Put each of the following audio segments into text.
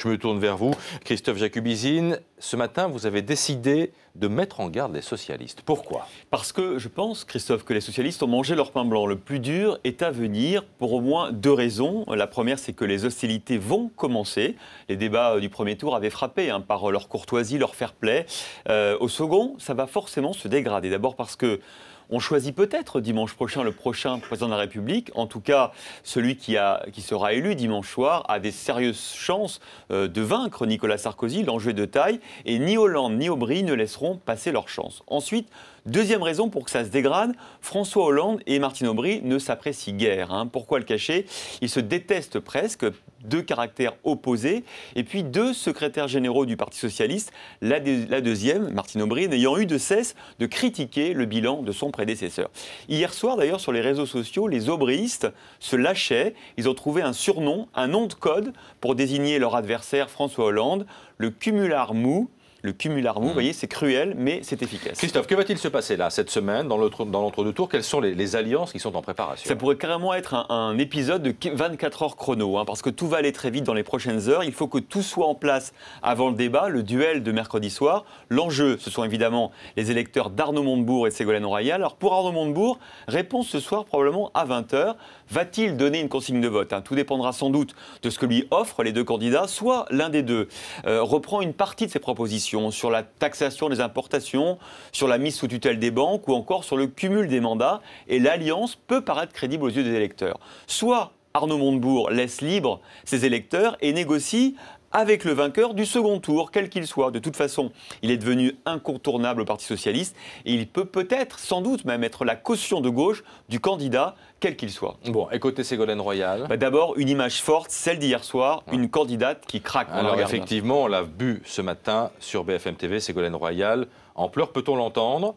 Je me tourne vers vous. Christophe Jacubizine, ce matin, vous avez décidé de mettre en garde les socialistes. Pourquoi? Parce que je pense, Christophe, que les socialistes ont mangé leur pain blanc. Le plus dur est à venir pour au moins deux raisons. La première, c'est que les hostilités vont commencer. Les débats du premier tour avaient frappé par leur courtoisie, leur fair-play. Au second, ça va forcément se dégrader. D'abord parce que on choisit peut-être dimanche prochain le prochain président de la République. En tout cas, celui qui sera élu dimanche soir a des sérieuses chances de vaincre Nicolas Sarkozy. L'enjeu est de taille. Et ni Hollande ni Aubry ne laisseront passer leur chance. Ensuite, deuxième raison pour que ça se dégrade, François Hollande et Martine Aubry ne s'apprécient guère. Pourquoi le cacher? Ils se détestent presque, deux caractères opposés, et puis deux secrétaires généraux du Parti socialiste, la deuxième, Martine Aubry, n'ayant eu de cesse de critiquer le bilan de son prédécesseur. Hier soir, d'ailleurs, sur les réseaux sociaux, les aubryistes se lâchaient. Ils ont trouvé un surnom, un nom de code pour désigner leur adversaire François Hollande, le cumular mou. Le cumular mou, vous voyez, c'est cruel, mais c'est efficace. Christophe, que va-t-il se passer là, cette semaine, dans l'entre-deux-tours? Quelles sont les alliances qui sont en préparation? Ça pourrait carrément être un épisode de 24 heures chrono, parce que tout va aller très vite dans les prochaines heures. Il faut que tout soit en place avant le débat, le duel de mercredi soir. L'enjeu, ce sont évidemment les électeurs d'Arnaud Montebourg et de Ségolène Royal. Alors pour Arnaud Montebourg, réponse ce soir probablement à 20 h. Va-t-il donner une consigne de vote? Tout dépendra sans doute de ce que lui offrent les deux candidats. Soit l'un des deux reprend une partie de ses propositions sur la taxation des importations, sur la mise sous tutelle des banques ou encore sur le cumul des mandats. Et l'alliance peut paraître crédible aux yeux des électeurs. Soit Arnaud Montebourg laisse libre ses électeurs et négocie avec le vainqueur du second tour, quel qu'il soit. De toute façon, il est devenu incontournable au Parti socialiste et il peut peut-être, sans doute même, être la caution de gauche du candidat, quel qu'il soit. Bon, et côté Ségolène Royal? D'abord, une image forte, celle d'hier soir, une candidate qui craque. Alors effectivement, on l'a vu ce matin sur BFM TV, Ségolène Royal en pleurs, peut-on l'entendre?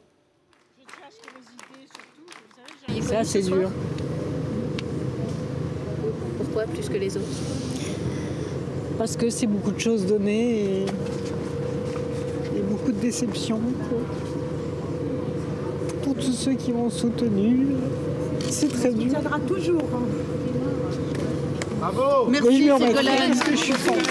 Ça, c'est dur. Pourquoi plus que les autres? Parce que c'est beaucoup de choses données et beaucoup de déceptions pour tous ceux qui m'ont soutenu. C'est très dur. Ça tiendra toujours. Bravo! Merci Ségolène. Parce que je suis forte.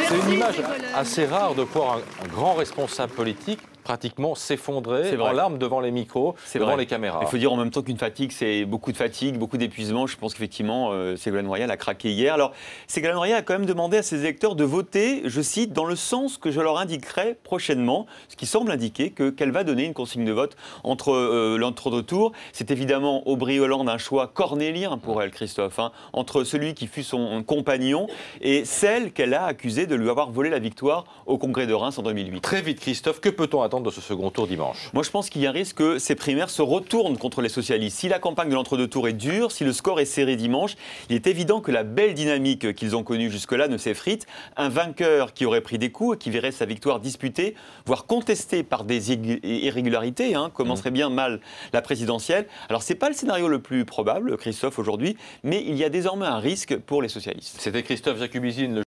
C'est une image assez rare de voir un grand responsable politique pratiquement s'effondrer en larmes devant les micros, devant les caméras. Il faut dire en même temps qu'une fatigue, c'est beaucoup de fatigue, beaucoup d'épuisement. Je pense qu'effectivement, Ségolène Royal a craqué hier. Alors, Ségolène Royal a quand même demandé à ses électeurs de voter, je cite, dans le sens que je leur indiquerai prochainement, ce qui semble indiquer qu'elle va donner une consigne de vote entre l'entre-deux tours. C'est évidemment Aubry-Hollande un choix cornélien pour elle, Christophe, entre celui qui fut son compagnon et celle qu'elle a accusée de lui avoir volé la victoire au Congrès de Reims en 2008. Très vite, Christophe, que peut-on attendre de ce second tour dimanche? Moi, je pense qu'il y a un risque que ces primaires se retournent contre les socialistes. Si la campagne de l'entre-deux tours est dure, si le score est serré dimanche, il est évident que la belle dynamique qu'ils ont connue jusque-là ne s'effrite. Un vainqueur qui aurait pris des coups et qui verrait sa victoire disputée, voire contestée par des irrégularités, commencerait bien mal la présidentielle. Alors, ce n'est pas le scénario le plus probable, Christophe, aujourd'hui, mais il y a désormais un risque pour les socialistes. C'était Christophe Jacubizine.